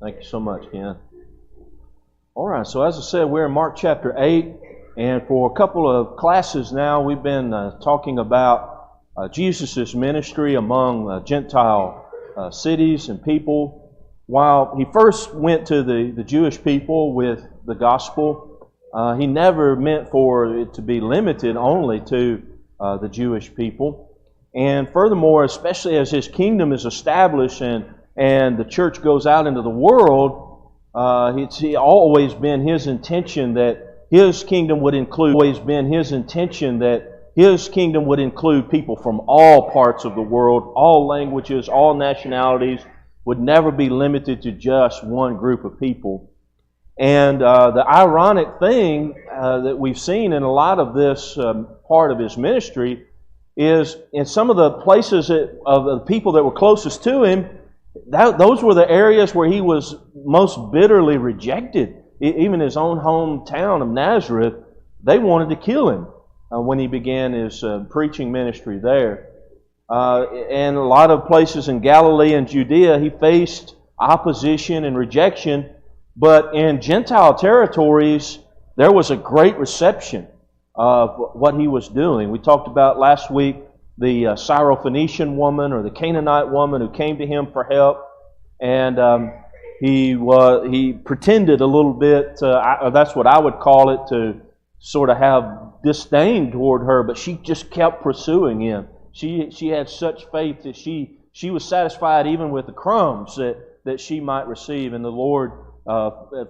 Thank you so much, Ken. All right, so as I said, we're in Mark chapter 8, and for a couple of classes now, we've been talking about Jesus' ministry among Gentile cities and people. While he first went to the Jewish people with the gospel, he never meant for it to be limited only to the Jewish people. And furthermore, especially as his kingdom is established and the church goes out into the world, it's always been his intention that his kingdom would include people from all parts of the world, all languages, all nationalities, would never be limited to just one group of people. And the ironic thing that we've seen in a lot of this part of his ministry is in some of the places of the people that were closest to him, those were the areas where he was most bitterly rejected. Even his own hometown of Nazareth, they wanted to kill him when he began his preaching ministry there. And a lot of places in Galilee and Judea, he faced opposition and rejection. But in Gentile territories, there was a great reception of what he was doing. We talked about last week the Syrophoenician woman or the Canaanite woman who came to him for help, and he pretended a little bit. That's what I would call it, to sort of have disdain toward her, but she just kept pursuing him. She had such faith that she was satisfied even with the crumbs that she might receive, and the Lord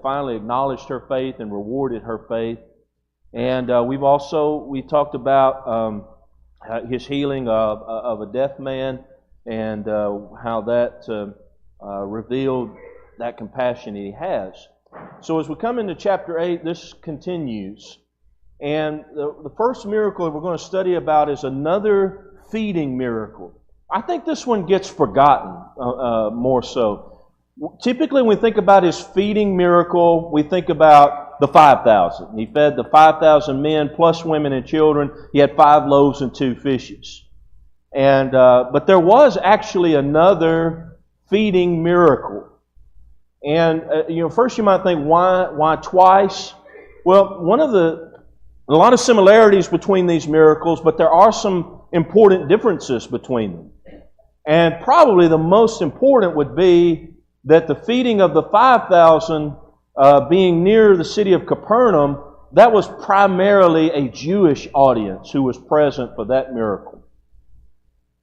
finally acknowledged her faith and rewarded her faith. And we talked about his healing of a deaf man, and how that revealed that compassion he has. So as we come into chapter 8, this continues. And the first miracle that we're going to study about is another feeding miracle. I think this one gets forgotten more so. Typically when we think about his feeding miracle, we think about the 5,000. He fed the 5,000 men plus women and children. He had 5 loaves and 2 fishes. And but there was actually another feeding miracle. And first you might think, why twice? Well, a lot of similarities between these miracles, but there are some important differences between them. And probably the most important would be that the feeding of the 5,000 being near the city of Capernaum, that was primarily a Jewish audience who was present for that miracle.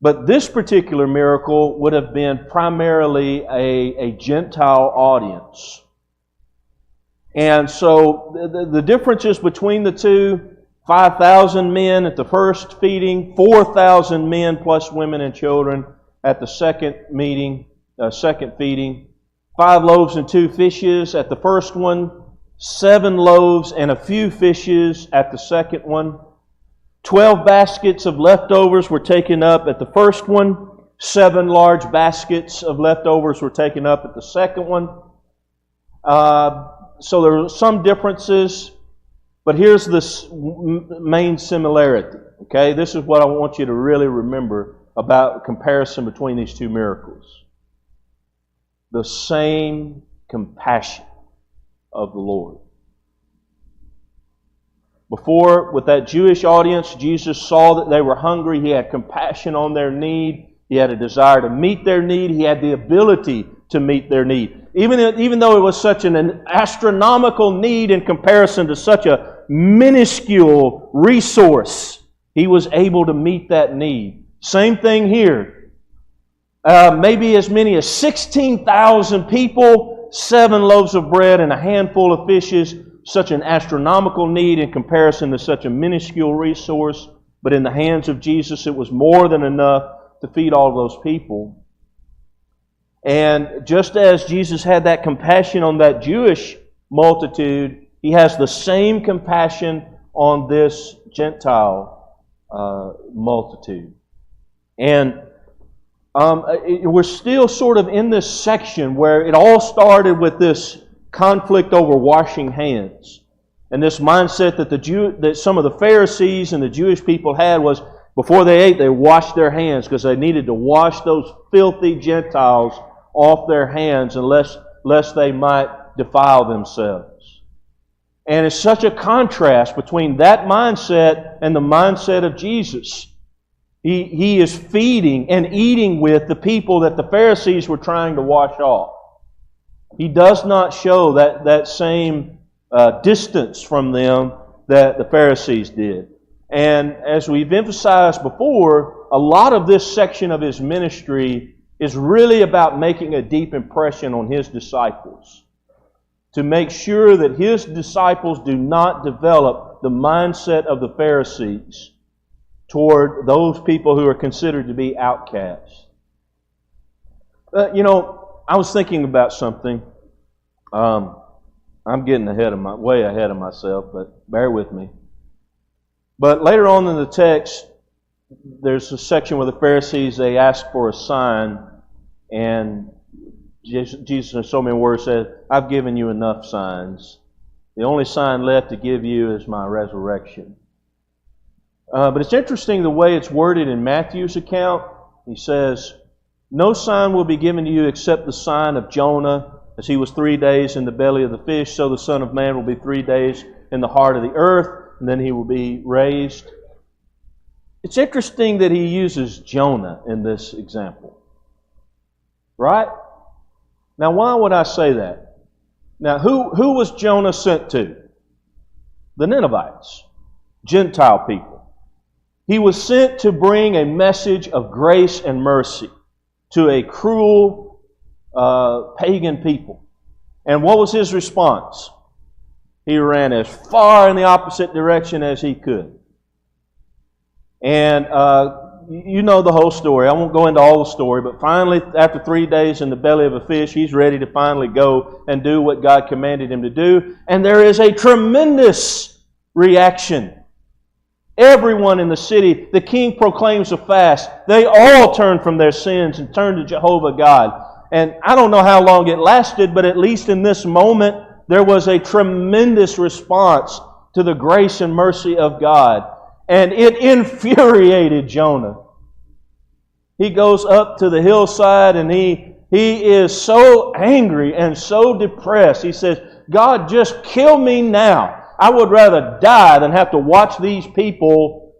But this particular miracle would have been primarily a Gentile audience. And so the differences between the two: 5,000 men at the first feeding, 4,000 men plus women and children at the second feeding. 5 loaves and 2 fishes at the first one, 7 loaves and a few fishes at the second one. 12 baskets of leftovers were taken up at the first one. 7 large baskets of leftovers were taken up at the second one. So there are some differences, but here's this main similarity. Okay, this is what I want you to really remember about comparison between these two miracles. The same compassion of the Lord. Before, with that Jewish audience, Jesus saw that they were hungry. He had compassion on their need. He had a desire to meet their need. He had the ability to meet their need. Even though it was such an astronomical need in comparison to such a minuscule resource, He was able to meet that need. Same thing here. Maybe as many as 16,000 people, 7 loaves of bread and a handful of fishes. Such an astronomical need in comparison to such a minuscule resource. But in the hands of Jesus, it was more than enough to feed all of those people. And just as Jesus had that compassion on that Jewish multitude, He has the same compassion on this Gentile multitude. And we're still sort of in this section where it all started with this conflict over washing hands. And this mindset that some of the Pharisees and the Jewish people had was, before they ate, they washed their hands because they needed to wash those filthy Gentiles off their hands, unless lest they might defile themselves. And it's such a contrast between that mindset and the mindset of Jesus. He is feeding and eating with the people that the Pharisees were trying to wash off. He does not show that same distance from them that the Pharisees did. And as we've emphasized before, a lot of this section of His ministry is really about making a deep impression on His disciples, to make sure that His disciples do not develop the mindset of the Pharisees toward those people who are considered to be outcasts. I was thinking about something. I'm getting way ahead of myself, but bear with me. But later on in the text, there's a section where the Pharisees, they ask for a sign, and Jesus in so many words said, I've given you enough signs. The only sign left to give you is my resurrection. But it's interesting the way it's worded in Matthew's account. He says, no sign will be given to you except the sign of Jonah. As he was 3 days in the belly of the fish, so the Son of Man will be 3 days in the heart of the earth, and then He will be raised. It's interesting that He uses Jonah in this example. Right? Now, why would I say that? Now, who was Jonah sent to? The Ninevites, Gentile people. He was sent to bring a message of grace and mercy to a cruel pagan people. And what was his response? He ran as far in the opposite direction as he could. And you know the whole story. I won't go into all the story, but finally, after 3 days in the belly of a fish, he's ready to finally go and do what God commanded him to do. And there is a tremendous reaction. Everyone in the city, the king proclaims a fast. They all turn from their sins and turn to Jehovah God. And I don't know how long it lasted, but at least in this moment, there was a tremendous response to the grace and mercy of God. And it infuriated Jonah. He goes up to the hillside and he is so angry and so depressed. He says, God, just kill me now. I would rather die than have to watch these people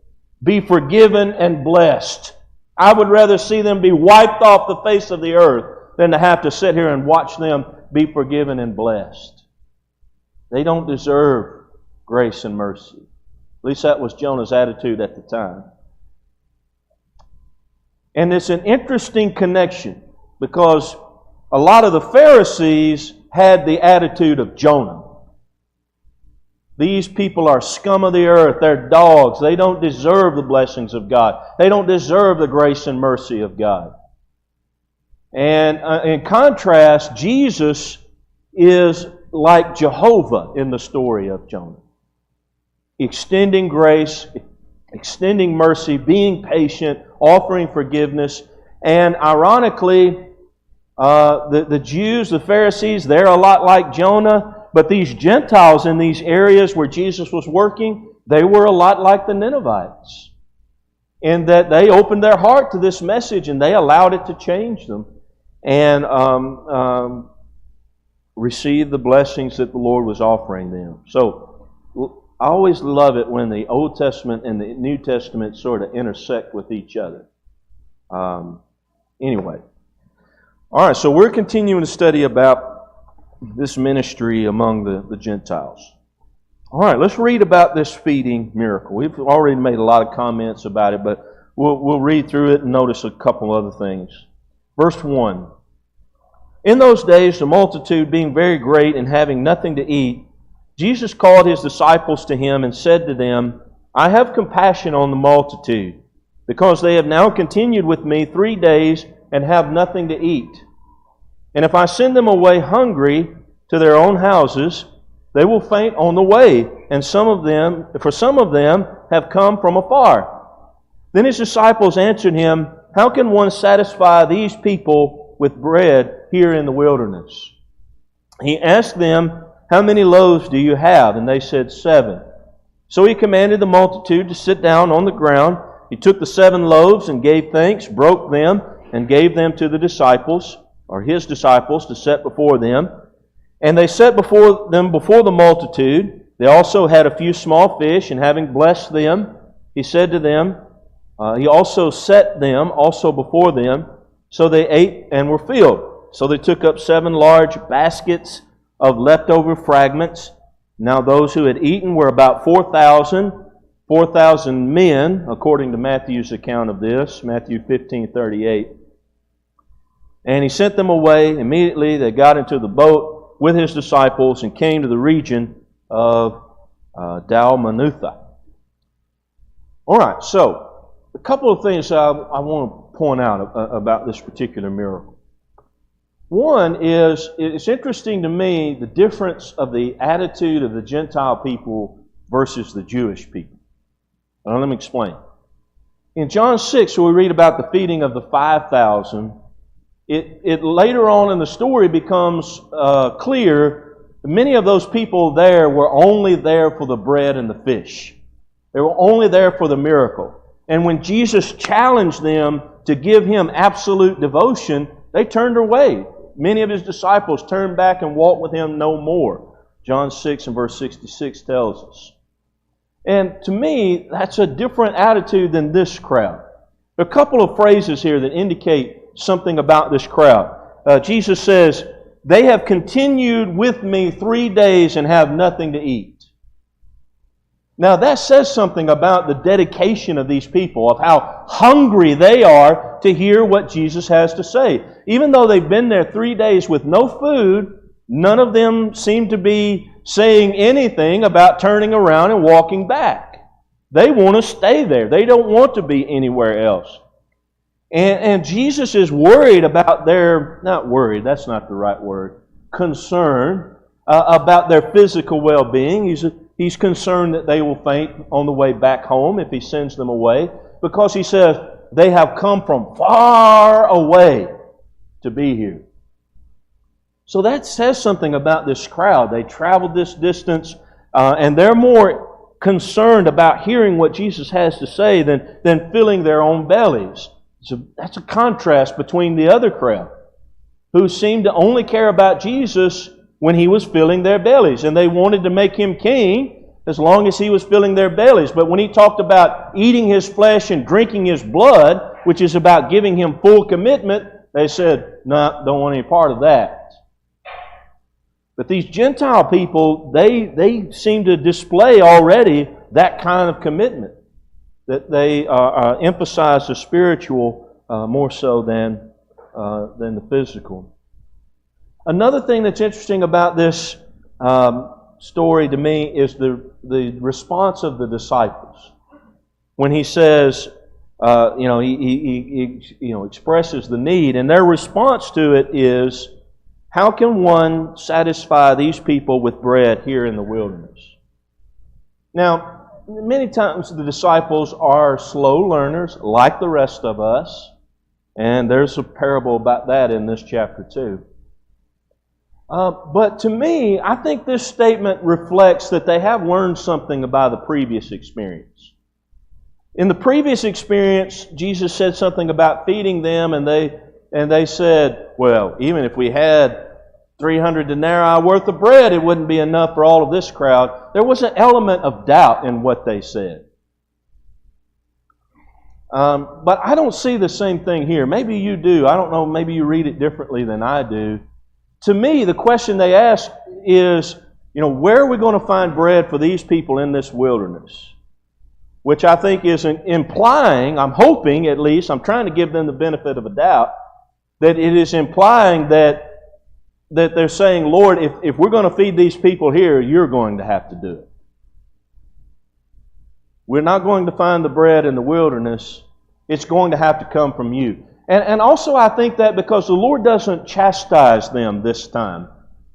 be forgiven and blessed. I would rather see them be wiped off the face of the earth than to have to sit here and watch them be forgiven and blessed. They don't deserve grace and mercy. At least that was Jonah's attitude at the time. And it's an interesting connection because a lot of the Pharisees had the attitude of Jonah. These people are scum of the earth. They're dogs. They don't deserve the blessings of God. They don't deserve the grace and mercy of God. And in contrast, Jesus is like Jehovah in the story of Jonah. Extending grace, extending mercy, being patient, offering forgiveness. And ironically, the Jews, the Pharisees, they're a lot like Jonah. But these Gentiles in these areas where Jesus was working, they were a lot like the Ninevites. In that they opened their heart to this message and they allowed it to change them. And receive the blessings that the Lord was offering them. So I always love it when the Old Testament and the New Testament sort of intersect with each other. Anyway. All right, so we're continuing to study about this ministry among the Gentiles. All right, let's read about this feeding miracle. We've already made a lot of comments about it, but we'll read through it and notice a couple other things. Verse 1. In those days, the multitude being very great and having nothing to eat, Jesus called His disciples to Him and said to them, I have compassion on the multitude, because they have now continued with me 3 days and have nothing to eat. And if I send them away hungry to their own houses, they will faint on the way, and some of them have come from afar. Then His disciples answered Him, how can one satisfy these people with bread here in the wilderness? He asked them, how many loaves do you have? And they said, 7. So He commanded the multitude to sit down on the ground. He took the 7 loaves and gave thanks, broke them, and gave them to the disciples, or His disciples, to set before them. And they set before the multitude. They also had a few small fish, and having blessed them, He said to them, He also set them also before them. So they ate and were filled. So they took up 7 large baskets of leftover fragments. Now those who had eaten were about 4,000 men, according to Matthew's account of this, Matthew 15:38. And He sent them away. Immediately they got into the boat with His disciples and came to the region of Dalmanutha. All right, so a couple of things I want to point out about this particular miracle. One is, it's interesting to me the difference of the attitude of the Gentile people versus the Jewish people. Now, let me explain. In John 6, where we read about the feeding of the 5,000, it later on in the story becomes clear that many of those people there were only there for the bread and the fish. They were only there for the miracle. And when Jesus challenged them to give Him absolute devotion, they turned away. Many of His disciples turned back and walked with Him no more. John 6 and verse 66 tells us. And to me, that's a different attitude than this crowd. There are a couple of phrases here that indicate something about this crowd. Jesus says, "They have continued with me 3 days and have nothing to eat." Now that says something about the dedication of these people, of how hungry they are to hear what Jesus has to say. Even though they've been there 3 days with no food, none of them seem to be saying anything about turning around and walking back. They want to stay there. They don't want to be anywhere else. And Jesus is worried about not worried, that's not the right word, concerned about their physical well-being. He's concerned that they will faint on the way back home if He sends them away, because He says they have come from far away to be here. So that says something about this crowd. They traveled this distance, and they're more concerned about hearing what Jesus has to say than filling their own bellies. So that's a contrast between the other crowd, who seemed to only care about Jesus when He was filling their bellies. And they wanted to make Him king as long as He was filling their bellies. But when He talked about eating His flesh and drinking His blood, which is about giving Him full commitment, they said, "No, don't want any part of that." But these Gentile people, they seem to display already that kind of commitment, that they emphasize the spiritual more so than the physical. Another thing that's interesting about this story to me is the response of the disciples. When He says, he expresses the need, and their response to it is, how can one satisfy these people with bread here in the wilderness? Now, many times the disciples are slow learners, like the rest of us, and there's a parable about that in this chapter too. But to me, I think this statement reflects that they have learned something about the previous experience. In the previous experience, Jesus said something about feeding them, and they said, well, even if we had 300 denarii worth of bread, it wouldn't be enough for all of this crowd. There was an element of doubt in what they said. But I don't see the same thing here. Maybe you do. I don't know. Maybe you read it differently than I do. To me, the question they ask is, where are we going to find bread for these people in this wilderness? Which I think is implying, I'm hoping at least, I'm trying to give them the benefit of a doubt, that it is implying that they're saying, Lord, if we're going to feed these people here, you're going to have to do it. We're not going to find the bread in the wilderness. It's going to have to come from you. And also I think that because the Lord doesn't chastise them this time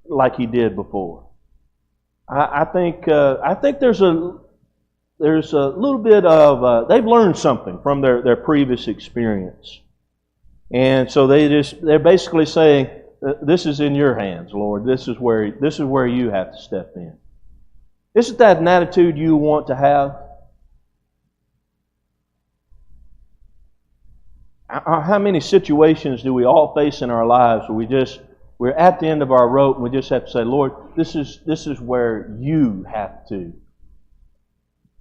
like He did before. I think there's a little bit of, they've learned something from their previous experience. And so they're basically saying, this is in your hands, Lord. This is where you have to step in. Isn't that an attitude you want to have? How many situations do we all face in our lives where we're at the end of our rope and we just have to say, Lord, this is where you have to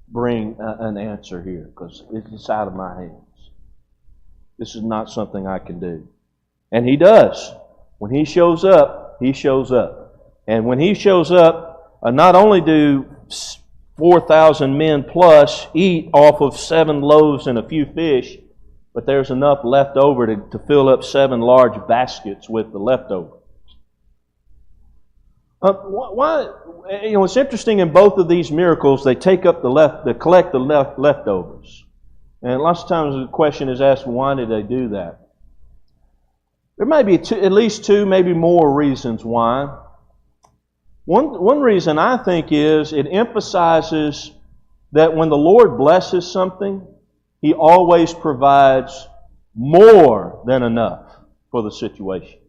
bring an answer here, because it's out of my hands. This is not something I can do. And He does. When He shows up, He shows up. And when He shows up, not only do 4,000 men plus eat off of 7 loaves and a few fish, but there's enough left over to fill up 7 large baskets with the leftover. Why? It's interesting in both of these miracles, they collect the leftovers. And lots of times the question is asked, why did they do that? There may be at least 2, maybe more reasons why. One reason I think is it emphasizes that when the Lord blesses something, He always provides more than enough for the situation.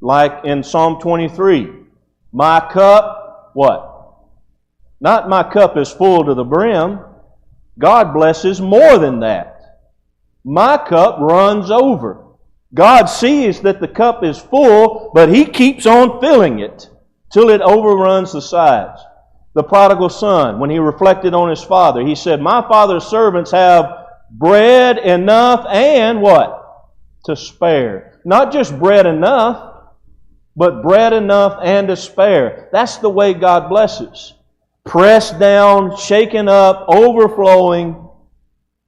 Like in Psalm 23, my cup, what? Not my cup is full to the brim. God blesses more than that. My cup runs over. God sees that the cup is full, but He keeps on filling it till it overruns the sides. The prodigal son, when he reflected on his father, he said, my father's servants have bread enough and what? To spare. Not just bread enough, but bread enough and to spare. That's the way God blesses. Pressed down, shaken up, overflowing.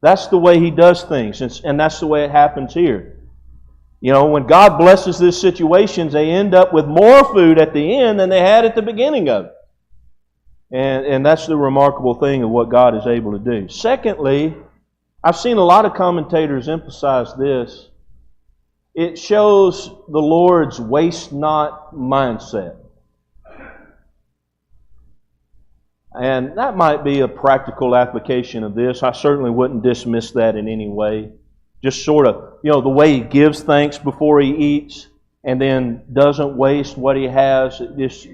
That's the way He does things. And that's the way it happens here. When God blesses these situations, they end up with more food at the end than they had at the beginning of it. And that's the remarkable thing of what God is able to do. Secondly, I've seen a lot of commentators emphasize this. It shows the Lord's waste not mindset. And that might be a practical application of this. I certainly wouldn't dismiss that in any way. Just sort of, the way He gives thanks before He eats and then doesn't waste what He has. It just,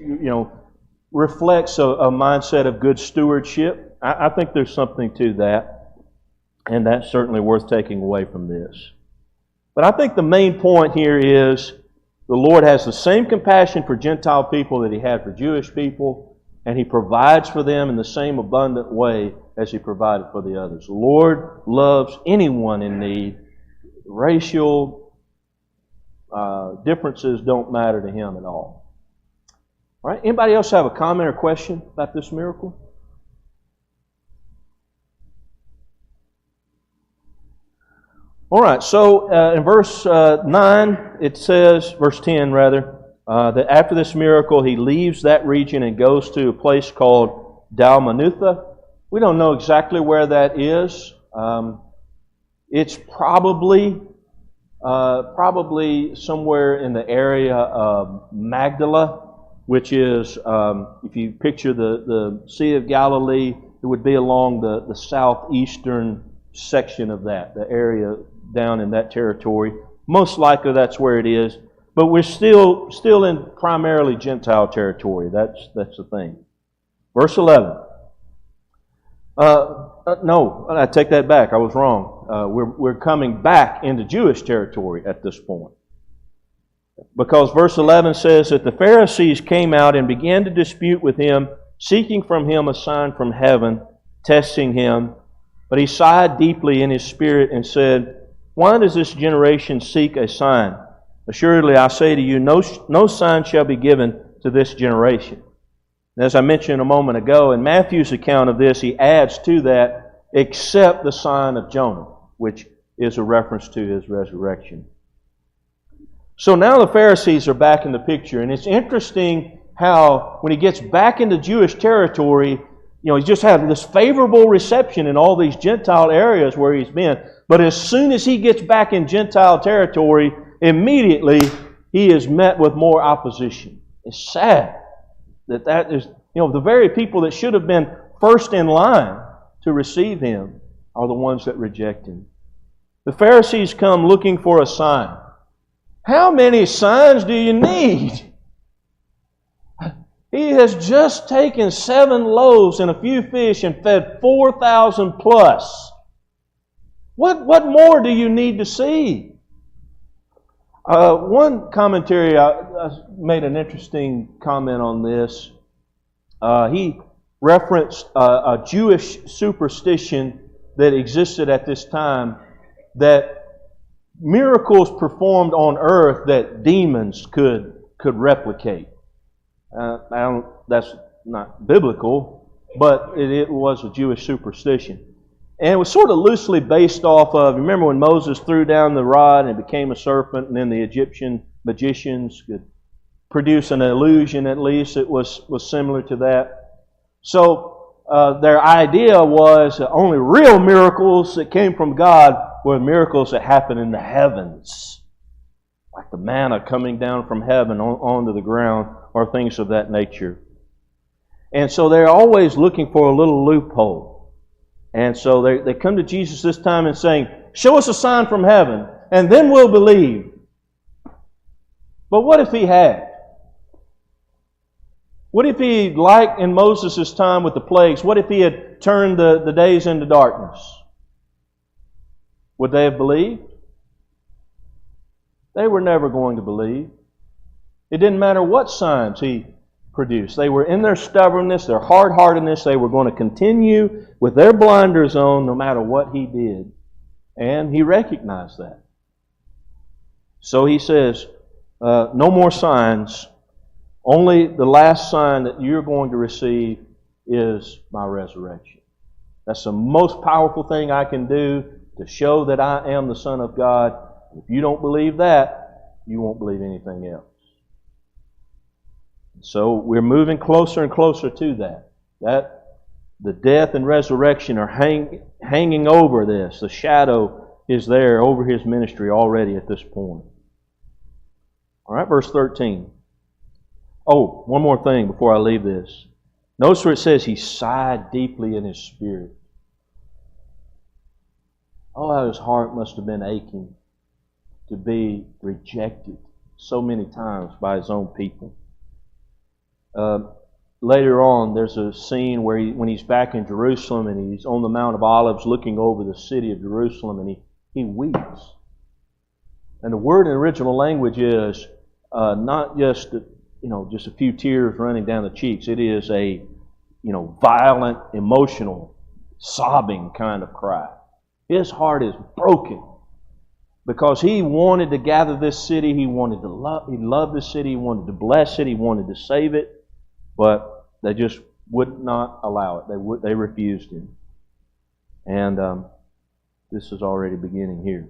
reflects a mindset of good stewardship. I think there's something to that. And that's certainly worth taking away from this. But I think the main point here is the Lord has the same compassion for Gentile people that He had for Jewish people, and He provides for them in the same abundant way as He provided for the others. The Lord loves anyone in need. Racial differences don't matter to Him at all. All right. Anybody else have a comment or question about this miracle? All right. So in verse 9, it says, verse 10 rather, that after this miracle, He leaves that region and goes to a place called Dalmanutha. We don't know exactly where that is. It's probably somewhere in the area of Magdala, which is, if you picture the Sea of Galilee, it would be along the southeastern section of that, the area down in that territory. Most likely that's where it is. But we're still in primarily Gentile territory. That's the thing. Verse 11. No, I take that back. I was wrong. We're coming back into Jewish territory at this point. Because verse 11 says that the Pharisees came out and began to dispute with Him, seeking from Him a sign from heaven, testing Him. But He sighed deeply in His spirit and said, why does this generation seek a sign? Assuredly, I say to you, no sign shall be given to this generation. And as I mentioned a moment ago, in Matthew's account of this, he adds to that, except the sign of Jonah, which is a reference to his resurrection. So now the Pharisees are back in the picture, and it's interesting how when he gets back into Jewish territory, he's just had this favorable reception in all these Gentile areas where he's been. But as soon as he gets back in Gentile territory, immediately he is met with more opposition. It's sad that is, the very people that should have been first in line to receive Him are the ones that reject Him. The Pharisees come looking for a sign. How many signs do you need? He has just taken 7 loaves and a few fish and fed 4,000 plus. What more do you need to see? One commentary I made an interesting comment on this. He referenced a Jewish superstition that existed at this time, that miracles performed on earth that demons could replicate. That's not biblical, but it was a Jewish superstition. And it was sort of loosely based off of, remember when Moses threw down the rod and it became a serpent, and then the Egyptian magicians could produce an illusion, at least it was similar to that. So their idea was that only real miracles that came from God were miracles that happened in the heavens, like the manna coming down from heaven onto the ground, or things of that nature. And so they're always looking for a little loophole. And so they come to Jesus this time and saying, show us a sign from heaven, and then we'll believe. But what if he had? What if he, like in Moses' time with the plagues, what if he had turned the days into darkness? Would they have believed? They were never going to believe. It didn't matter what signs he produced. They were in their stubbornness, their hard-heartedness. They were going to continue with their blinders on no matter what he did. And he recognized that. So he says, no more signs. Only the last sign that you're going to receive is my resurrection. That's the most powerful thing I can do to show that I am the Son of God. If you don't believe that, you won't believe anything else. So we're moving closer and closer to that. That the death and resurrection are hanging over this. The shadow is there over his ministry already at this point. All right, verse 13. Oh, one more thing before I leave this. Notice where it says he sighed deeply in his spirit. Oh, how his heart must have been aching to be rejected so many times by his own people. Later on, there's a scene where when he's back in Jerusalem and he's on the Mount of Olives looking over the city of Jerusalem, and he weeps. And the word in the original language is not just just a few tears running down the cheeks. It is a violent, emotional, sobbing kind of cry. His heart is broken because he wanted to gather this city. He wanted to love. He loved this city. He wanted to bless it. He wanted to save it. But they just would not allow it. They refused him. And this is already beginning here.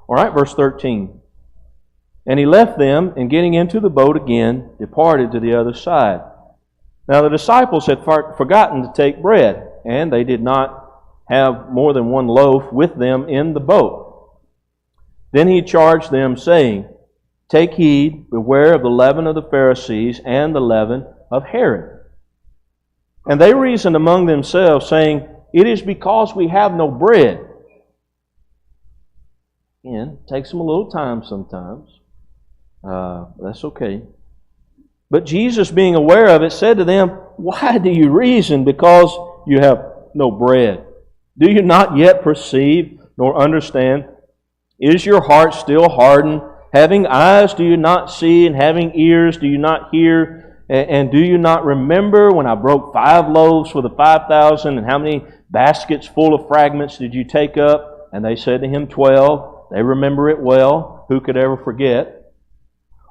All right, verse 13. And he left them, and getting into the boat again, departed to the other side. Now the disciples had forgotten to take bread, and they did not have more than one loaf with them in the boat. Then he charged them, saying, take heed, beware of the leaven of the Pharisees and the leaven of Herod. And they reasoned among themselves, saying, it is because we have no bread. Again, it takes them a little time sometimes. That's okay. But Jesus, being aware of it, said to them, why do you reason because you have no bread? Do you not yet perceive nor understand? Is your heart still hardened? Having eyes, do you not see? And having ears, do you not hear? And do you not remember when I broke 5 loaves for the 5,000? And how many baskets full of fragments did you take up? And they said to him, 12. They remember it well. Who could ever forget?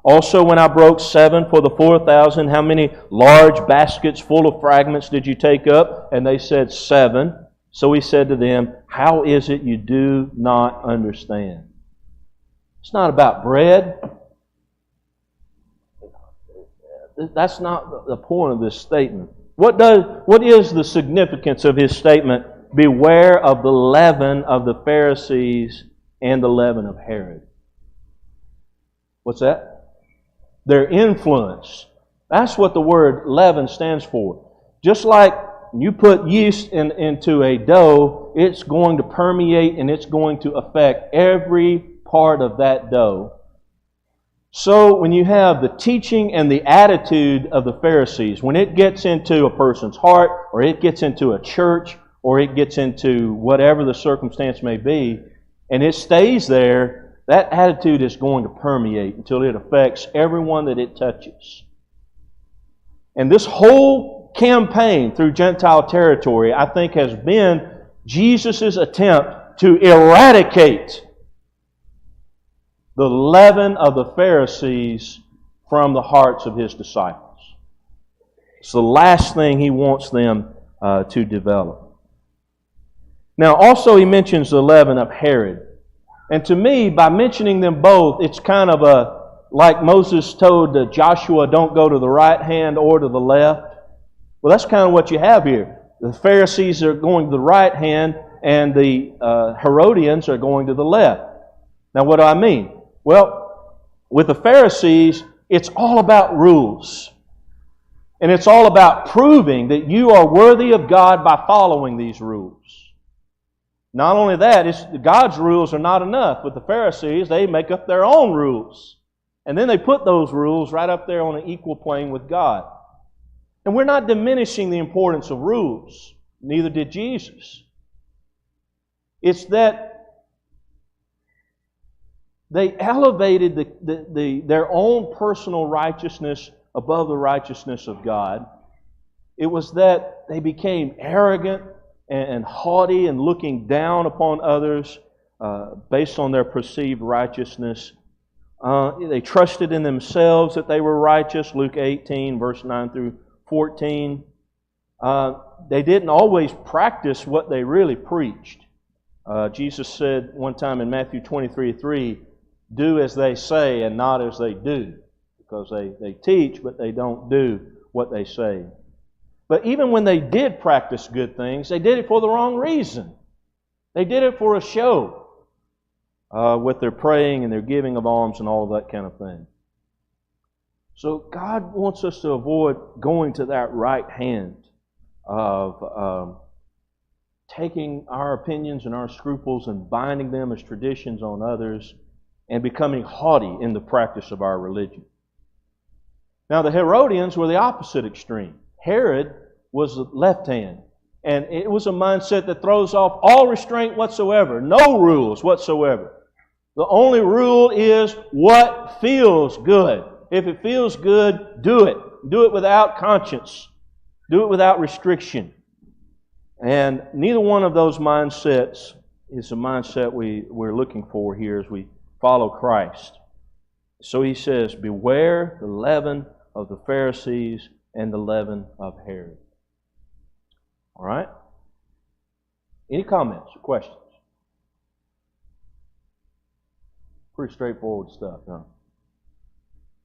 Also, when I broke 7 for the 4,000, how many large baskets full of fragments did you take up? And they said, 7. So he said to them, how is it you do not understand? It's not about bread. That's not the point of this statement. What is the significance of his statement? Beware of the leaven of the Pharisees and the leaven of Herod. What's that? Their influence. That's what the word leaven stands for. Just like you put yeast into a dough, it's going to permeate and it's going to affect every part of that dough. So when you have the teaching and the attitude of the Pharisees, when it gets into a person's heart or it gets into a church or it gets into whatever the circumstance may be, and it stays there, that attitude is going to permeate until it affects everyone that it touches. And this whole campaign through Gentile territory, I think, has been Jesus' attempt to eradicate the leaven of the Pharisees from the hearts of His disciples. It's the last thing He wants them to develop. Now, also He mentions the leaven of Herod. And to me, by mentioning them both, it's kind of like Moses told Joshua, don't go to the right hand or to the left. Well, that's kind of what you have here. The Pharisees are going to the right hand, and the Herodians are going to the left. Now, what do I mean? Well, with the Pharisees, it's all about rules. And it's all about proving that you are worthy of God by following these rules. Not only that, God's rules are not enough. With the Pharisees, they make up their own rules. And then they put those rules right up there on an equal plane with God. And we're not diminishing the importance of rules. Neither did Jesus. It's that they elevated their own personal righteousness above the righteousness of God. It was that they became arrogant and haughty and looking down upon others based on their perceived righteousness. They trusted in themselves that they were righteous, Luke 18, verse 9 through 14. They didn't always practice what they really preached. Jesus said one time in Matthew 23:3, do as they say and not as they do. Because they teach, but they don't do what they say. But even when they did practice good things, they did it for the wrong reason. They did it for a show with their praying and their giving of alms and all that kind of thing. So God wants us to avoid going to that right hand of taking our opinions and our scruples and binding them as traditions on others and becoming haughty in the practice of our religion. Now, the Herodians were the opposite extreme. Herod was the left hand. And it was a mindset that throws off all restraint whatsoever. No rules whatsoever. The only rule is what feels good. If it feels good, do it. Do it without conscience. Do it without restriction. And neither one of those mindsets is the mindset we're looking for here as we follow Christ. So he says, beware the leaven of the Pharisees and the leaven of Herod. All right? Any comments or questions? Pretty straightforward stuff, huh?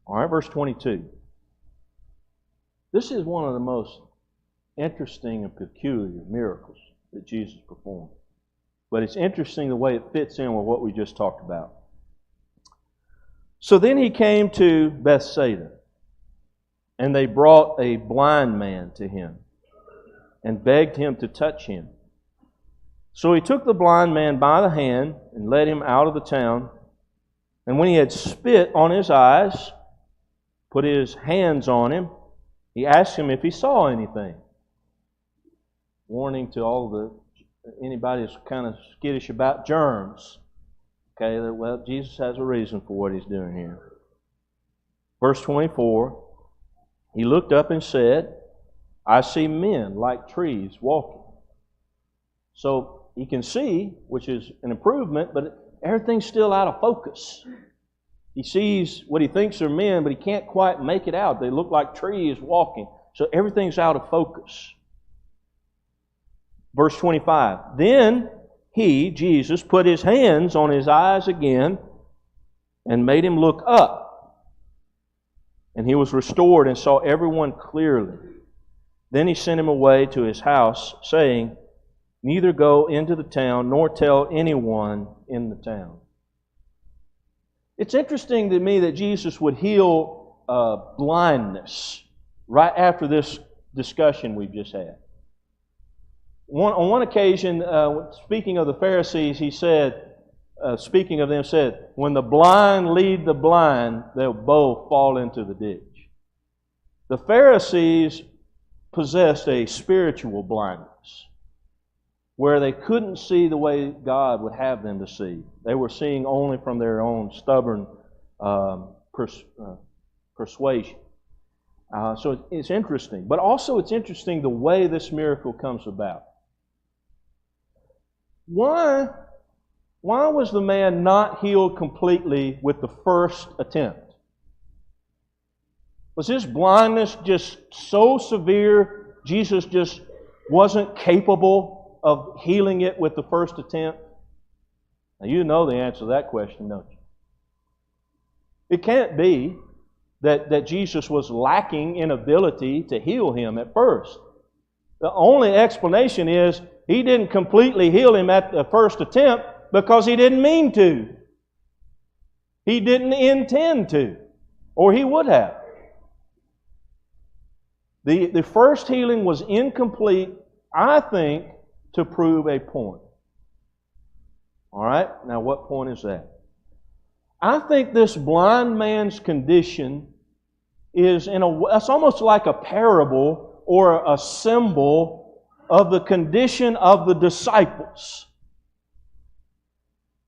All right, verse 22. This is one of the most interesting and peculiar miracles that Jesus performed. But it's interesting the way it fits in with what we just talked about. So then he came to Bethsaida, and they brought a blind man to him and begged him to touch him. So he took the blind man by the hand and led him out of the town. And when he had spit on his eyes, put his hands on him, he asked him if he saw anything. Warning to anybody that's kind of skittish about germs. Okay, well, Jesus has a reason for what he's doing here. Verse 24, he looked up and said, I see men like trees walking. So he can see, which is an improvement, but everything's still out of focus. He sees what he thinks are men, but he can't quite make it out. They look like trees walking. So everything's out of focus. Verse 25, then he, Jesus, put his hands on his eyes again and made him look up. And he was restored and saw everyone clearly. Then he sent him away to his house, saying, neither go into the town nor tell anyone in the town. It's interesting to me that Jesus would heal blindness right after this discussion we've just had. On one occasion, speaking of the Pharisees, he said, speaking of them, said, when the blind lead the blind, they'll both fall into the ditch. The Pharisees possessed a spiritual blindness. where they couldn't see the way God would have them to see. They were seeing only from their own stubborn persuasion. So it's interesting. But also it's interesting the way this miracle comes about. Why was the man not healed completely with the first attempt? Was his blindness just so severe, Jesus just wasn't capable of healing it with the first attempt? Now you know the answer to that question, don't you? It can't be that Jesus was lacking in ability to heal him at first. The only explanation is He didn't completely heal him at the first attempt because He didn't mean to. He didn't intend to, or He would have. The first healing was incomplete, I think, to prove a point. All right? Now, what point is that? I think this blind man's condition is it's almost like a parable or a symbol of the condition of the disciples.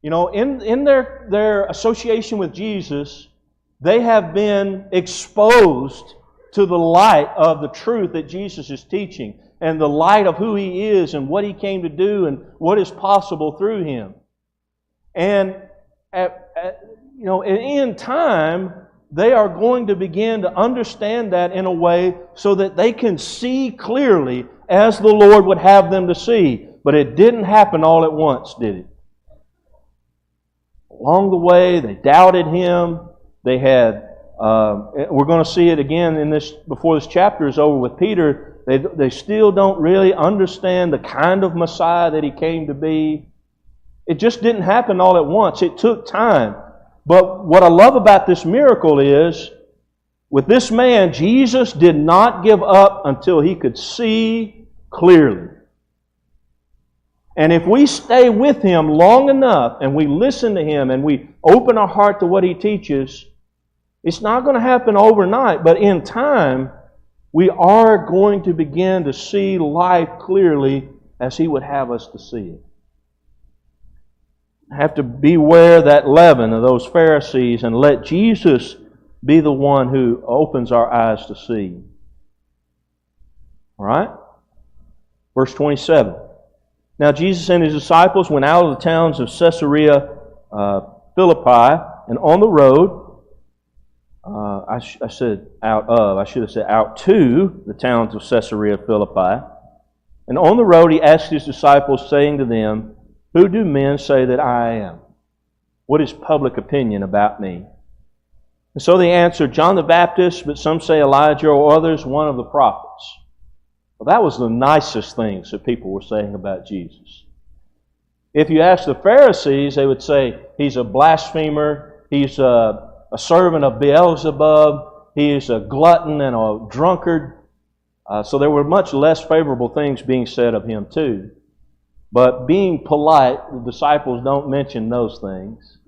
You know, in their association with Jesus, they have been exposed to the light of the truth that Jesus is teaching and the light of who He is and what He came to do and what is possible through Him. And in time, they are going to begin to understand that in a way so that they can see clearly as the Lord would have them to see. But it didn't happen all at once, did it? Along the way, they doubted Him. They had, we're going to see it again in this before this chapter is over with Peter. They still don't really understand the kind of Messiah that He came to be. It just didn't happen all at once. It took time. But what I love about this miracle is, with this man, Jesus did not give up until He could see clearly. And if we stay with Him long enough and we listen to Him and we open our heart to what He teaches, it's not going to happen overnight, but in time, we are going to begin to see life clearly as He would have us to see it. Have to beware that leaven of those Pharisees and let Jesus be the one who opens our eyes to see. All right? Verse 27. Now Jesus and His disciples went out of the towns of Caesarea Philippi, and on the road, I said out of, I should have said out to the towns of Caesarea Philippi. And on the road He asked His disciples, saying to them, "Who do men say that I am? What is public opinion about me?" And so they answered, "John the Baptist, but some say Elijah, or others, one of the prophets." Well, that was the nicest things that people were saying about Jesus. If you ask the Pharisees, they would say, He's a blasphemer, He's a servant of Beelzebub, He is a glutton and a drunkard. So there were much less favorable things being said of Him too. But being polite, the disciples don't mention those things.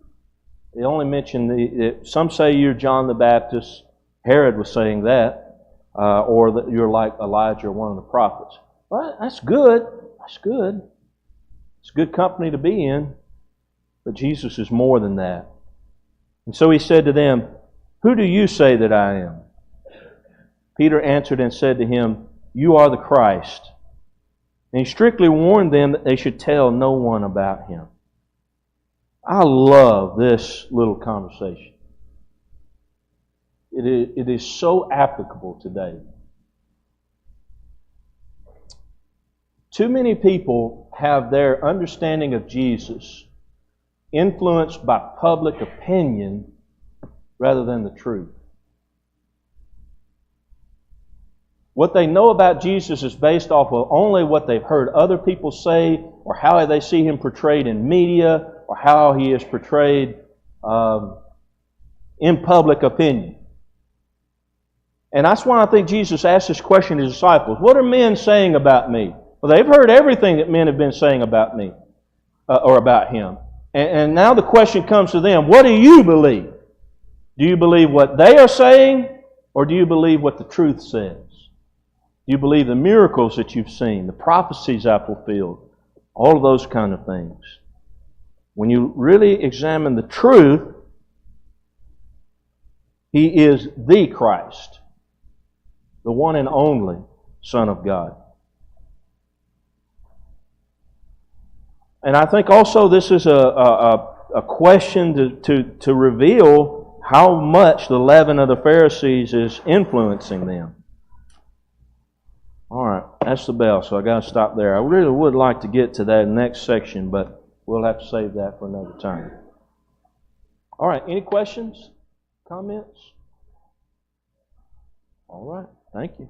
They only mention some say you're John the Baptist. Herod was saying that. Or that you're like Elijah or one of the prophets. Well, that's good. That's good. It's good company to be in. But Jesus is more than that. And so He said to them, "Who do you say that I am?" Peter answered and said to Him, "You are the Christ." And He strictly warned them that they should tell no one about Him. I love this little conversation. It is so applicable today. Too many people have their understanding of Jesus influenced by public opinion rather than the truth. What they know about Jesus is based off of only what they've heard other people say, or how they see Him portrayed in media, or how He is portrayed in public opinion. And that's why I think Jesus asked this question to His disciples. What are men saying about me? Well, they've heard everything that men have been saying about me, or about Him. And now the question comes to them, what do you believe? Do you believe what they are saying, or do you believe what the truth says? Do you believe the miracles that you've seen, the prophecies I've fulfilled, All of those kind of things. When you really examine the truth, He is the Christ, the one and only Son of God. And I think also this is a question to reveal how much the leaven of the Pharisees is influencing them. All right, that's the bell, so I got to stop there. I really would like to get to that next section, but we'll have to save that for another time. All right, any questions, comments? All right, thank you.